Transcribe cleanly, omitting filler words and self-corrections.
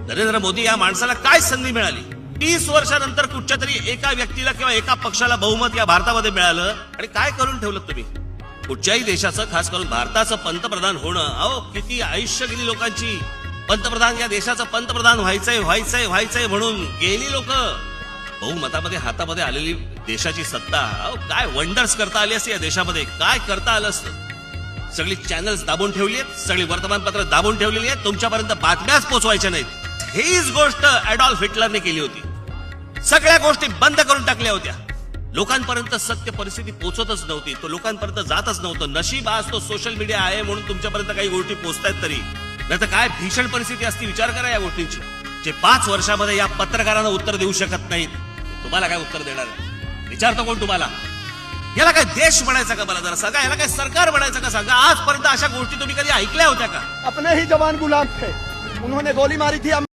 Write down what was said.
नरेंद्र मोदी या माणसाला काय संधी मिळाली? 30 वर्षानंतर कुठच्या तरी एका व्यक्तीला किंवा एका पक्षाला बहुमत या भारतामध्ये मिळालं आणि काय करून ठेवलं तुम्ही? कुठच्याही देशाचं, खास करून भारताचं पंतप्रधान होणं, अहो किती आयुष्य गेली लोकांची. पंतप्रधान, या देशाचं पंतप्रधान व्हायचंय म्हणून गेली लोक. बहुमतामध्ये हातामध्ये आलेली देशाची सत्ता, अहो काय वंडर्स करता आली असते या देशामध्ये, काय करता आलं असतं. सगळी चॅनल्स दाबून ठेवली आहेत, सगळी वर्तमानपत्र दाबून ठेवलेली आहेत, तुमच्यापर्यंत बातम्याच पोहोचवायच्या नाहीत. हीच गोष्ट ऍडॉल्फ हिटलरने केली होती. सगळ्या गोष्टी बंद करून टाकल्या होत्या. लोकांपर्यंत सत्य परिस्थिती पोहोचतच नव्हती, तो लोकांपर्यंत जातच नव्हतं. नशीब आज तो सोशल मीडिया आहे म्हणून तुमच्यापर्यंत काही गोष्टी पोहोचतायत तरी, नाही तर काय भीषण परिस्थिती असती विचार करा या गोष्टींची. जे 5 वर्षामध्ये या पत्रकारांना उत्तर देऊ शकत नाहीत, तुम्हाला काय उत्तर देणार? विचारतो कोण तुम्हाला? याला काय देश बनायचा का? मला जरा सांगा, याला काय सरकार बनायचं का? सांगा. आजपर्यंत अशा गोष्टी तुम्ही कधी ऐकल्या होत्या का? अपने ही जवान गुलाम थे, उन्होंने गोली मारी थी.